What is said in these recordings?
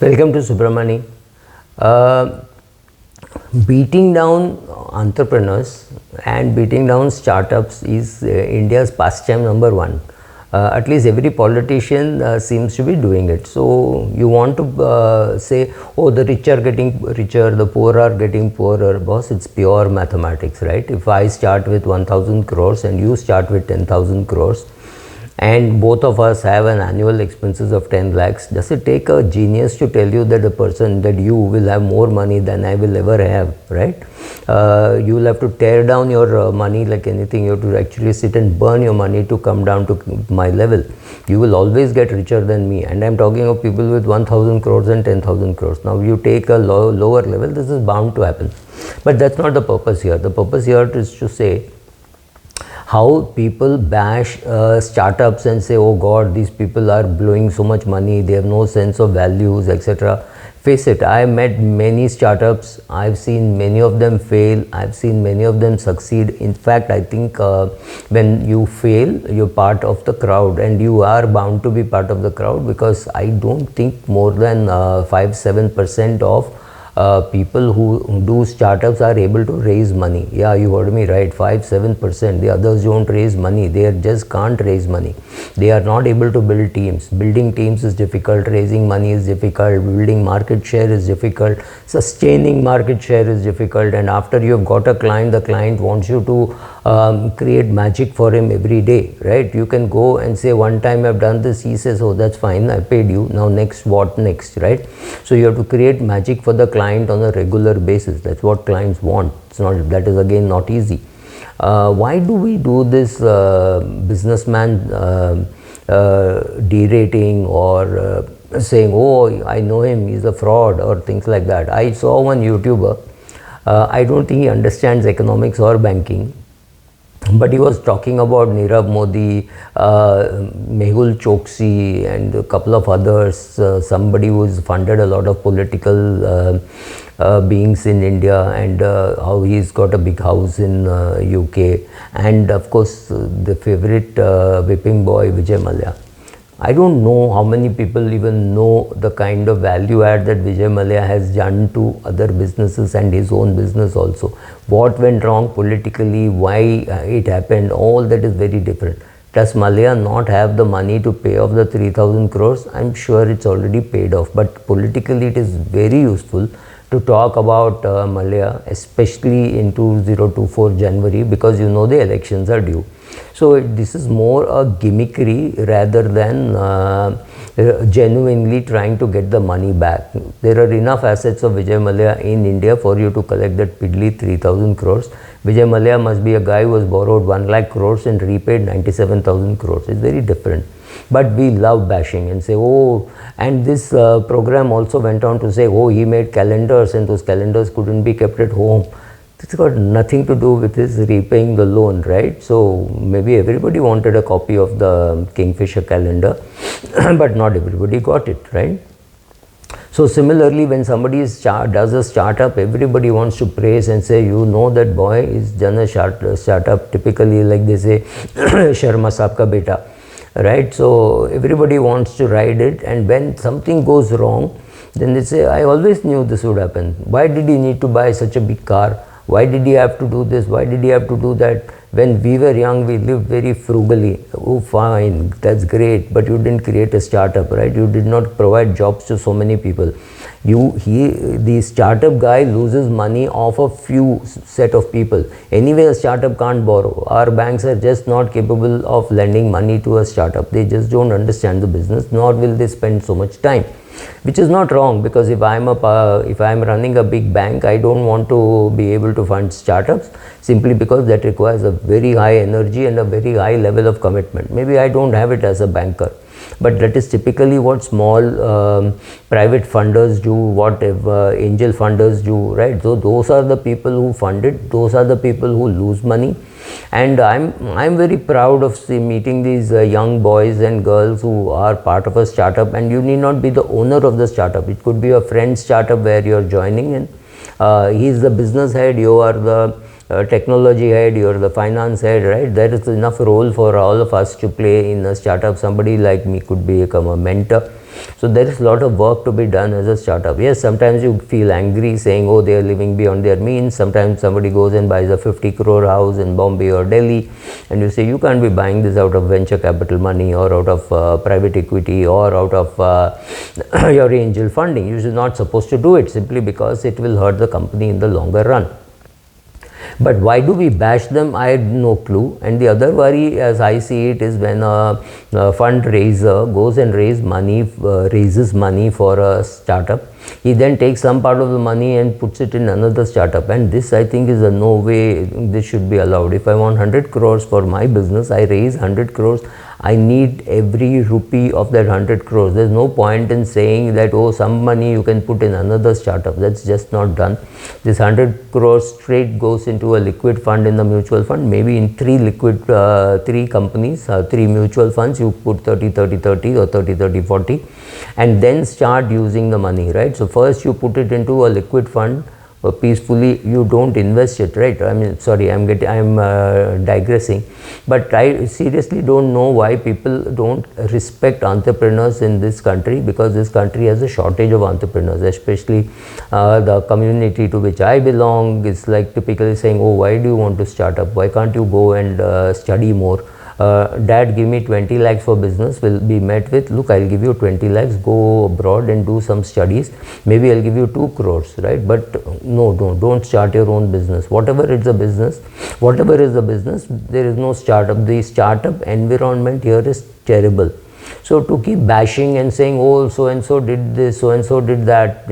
Welcome to Subramani. Uh, Beating down entrepreneurs and beating down startups is India's pastime number one. At least every politician seems to be doing it. So you want to say, oh, the rich are getting richer, the poor are getting poorer. Boss, it's pure mathematics, right? If I start with 1000 crores and you start with 10,000 crores, and both of us have an annual expenses of 10 lakhs, does it take a genius to tell you that the person that you will have more money than I will ever have, right? You will have to tear down your money like anything. You have to actually sit and burn your money to come down to my level. You will always get richer than me, and I'm talking of people with 1000 crores and 10,000 crores. Now you take a lower level, this is bound to happen, but that's not the purpose here. The purpose here is to say how people bash startups and say, oh God, these people are blowing so much money, they have no sense of values, etc. Face it, I met many startups, I've seen many of them fail, I've seen many of them succeed. In fact, I think when you fail, you're part of the crowd, and you are bound to be part of the crowd, because I don't think more than 5-7% of people who do startups are able to raise money. Yeah, you heard me right, 5-7%. The others don't raise money. They just can't raise money. They are not able to build teams. Building teams is difficult. Raising money is difficult. Building market share is difficult. Sustaining market share is difficult. And after you've got a client, the client wants you to create magic for him every day, right? You can go and say, one time I've done this. He says, oh, that's fine, I paid you. Now next, what next, right? So you have to create magic for the client on a regular basis. That's what clients want. It's not, that is again not easy. Why do we do this businessman derating or saying, oh, I know him, he's a fraud, or things like that? I saw one YouTuber, I don't think he understands economics or banking, but he was talking about Nirav Modi, Mehul Choksi, and a couple of others, somebody who's funded a lot of political beings in India, and how he's got a big house in UK, and of course the favorite whipping boy Vijay Mallya. I don't know how many people even know the kind of value add that Vijay Mallya has done to other businesses and his own business also. What went wrong politically, why it happened, all that is very different. Does Mallya not have the money to pay off the 3,000 crores? I'm sure it's already paid off, but politically it is very useful to talk about Mallya, especially in 2024 January, because you know the elections are due. So this is more a gimmickry rather than genuinely trying to get the money back. There are enough assets of Vijay Mallya in India for you to collect that piddly 3,000 crores. Vijay Mallya must be a guy who has borrowed 1 lakh crores and repaid 97,000 crores. It's very different. But we love bashing and say, oh, and this program also went on to say, oh, he made calendars and those calendars couldn't be kept at home. It's got nothing to do with his repaying the loan, right? So maybe everybody wanted a copy of the Kingfisher calendar, but not everybody got it, right? So similarly, when somebody does a startup, everybody wants to praise and say, you know, that boy is done a startup, typically like they say, Sharma Saab ka beta, right? So everybody wants to ride it, and when something goes wrong, then they say, I always knew this would happen. Why did he need to buy such a big car? Why did he have to do this? Why did he have to do that? When we were young, we lived very frugally. Oh, fine, that's great, but you didn't create a startup, right? You did not provide jobs to so many people. The startup guy loses money off a few set of people. Anyway, a startup can't borrow. Our banks are just not capable of lending money to a startup. They just don't understand the business, nor will they spend so much time. Which is not wrong, because if I'm running a big bank, I don't want to be able to fund startups, simply because that requires a very high energy and a very high level of commitment. Maybe I don't have it as a banker, but that is typically what small private funders do, what angel funders do, right? So those are the people who fund it, those are the people who lose money. And I'm very proud of meeting these young boys and girls who are part of a startup, and you need not be the owner of the startup. It could be a friend's startup where you're joining in. He's the business head, you are the technology head, you're the finance head, right? There is enough role for all of us to play in a startup. Somebody like me could become a mentor. So there is a lot of work to be done as a startup. Yes, sometimes you feel angry saying, oh, they are living beyond their means. Sometimes somebody goes and buys a 50 crore house in Bombay or Delhi, and you say, you can't be buying this out of venture capital money or out of private equity or out of your angel funding. You should not supposed to do it simply because it will hurt the company in the longer run. But why do we bash them? I had no clue. And the other worry, as I see it, is when a fundraiser goes and raises money for a startup. He then takes some part of the money and puts it in another startup. And this, I think, is a no way this should be allowed. If I want 100 crores for my business, I raise 100 crores. I need every rupee of that 100 crores. There's no point in saying that, oh, some money you can put in another startup. That's just not done. This 100 crores straight goes into a liquid fund in the mutual fund. Maybe in three companies, three mutual funds, you put 30, 30, 30 or 30, 30, 40 and then start using the money, right? So first you put it into a liquid fund peacefully. You don't invest it, right? I mean, sorry, I'm digressing, but I seriously don't know why people don't respect entrepreneurs in this country, because this country has a shortage of entrepreneurs, especially the community to which I belong. It's like typically saying, oh, why do you want to start up? Why can't you go and study more? Dad, give me 20 lakhs for business, will be met with, look, I'll give you 20 lakhs, go abroad and do some studies, maybe I'll give you 2 crores, right? But no, don't start your own business. Whatever is the business, there is no startup. The startup environment here is terrible. So to keep bashing and saying, oh, so and so did this, so and so did that,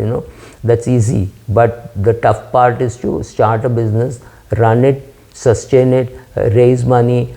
that's easy. But the tough part is to start a business, run it, sustain it, raise money,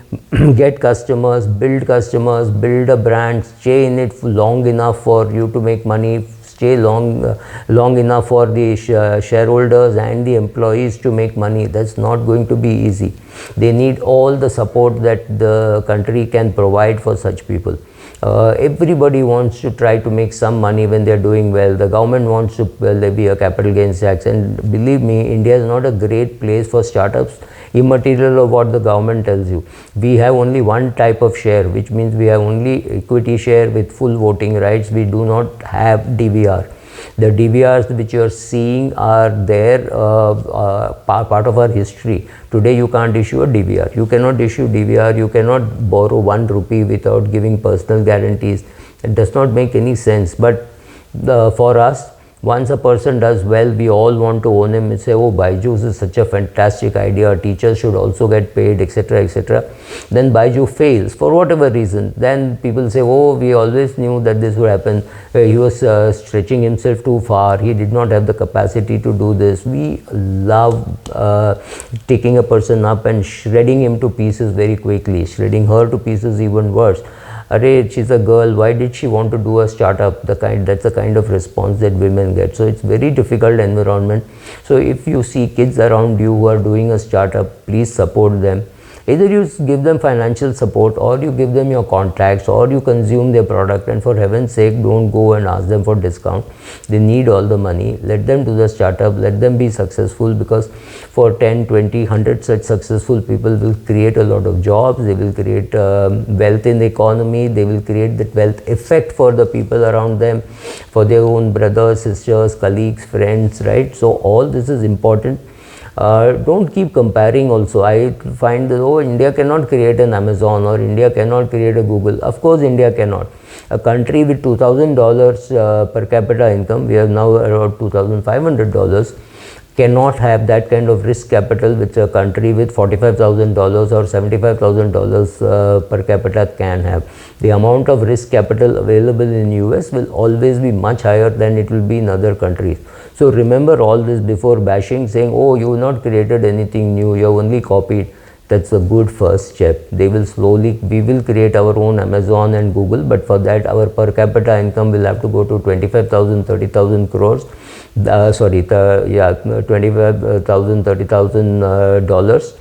get customers, build a brand, stay in it long enough for you to make money, stay long enough for the shareholders and the employees to make money. That's not going to be easy. They need all the support that the country can provide for such people. Everybody wants to try to make some money when they're doing well. The government wants to levy a capital gains tax, and believe me, India is not a great place for startups, immaterial of what the government tells you. We have only one type of share, which means we have only equity share with full voting rights. We do not have DVR. The DVRs which you are seeing are there, part of our history. Today you can't issue a DVR. You cannot issue DVR. You cannot borrow 1 rupee without giving personal guarantees. It does not make any sense. But for us, once a person does well, we all want to own him and say, oh, Byju's is such a fantastic idea, teachers should also get paid, etc., etc. Then Byju fails for whatever reason. Then people say, oh, we always knew that this would happen. He was stretching himself too far. He did not have the capacity to do this. We love taking a person up and shredding him to pieces very quickly, shredding her to pieces even worse. Array, she's a girl, why did she want to do a startup? That's the kind of response that women get. So it's very difficult environment. So if you see kids around you who are doing a startup, please support them. Either you give them financial support, or you give them your contacts, or you consume their product, and for heaven's sake, don't go and ask them for discount. They need all the money. Let them do the startup, let them be successful, because for 10, 20, 100 such successful people will create a lot of jobs. They will create wealth in the economy. They will create that wealth effect for the people around them, for their own brothers, sisters, colleagues, friends, right? So all this is important. Don't keep comparing also. I find that, oh, India cannot create an Amazon, or India cannot create a Google. Of course, India cannot. A country with $2,000 per capita income, we have now around $2,500, cannot have that kind of risk capital which a country with $45,000 or $75,000 per capita can have. The amount of risk capital available in US will always be much higher than it will be in other countries. So remember all this before bashing, saying, oh, you have not created anything new, you have only copied. That's a good first step. We will create our own Amazon and Google, but for that our per capita income will have to go to 25,000, 30,000 crores. 25,000, 30,000 dollars,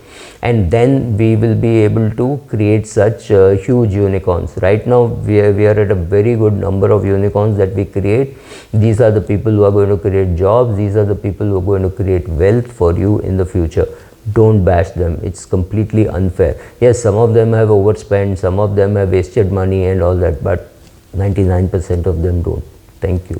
and then we will be able to create such huge unicorns. Right now we are at a very good number of unicorns that we create. These are the people who are going to create jobs. These are the people who are going to create wealth for you in the future. don't bash them. It's completely unfair. Yes, some of them have overspent, some of them have wasted money and all that, but 99% of them don't. Thank you.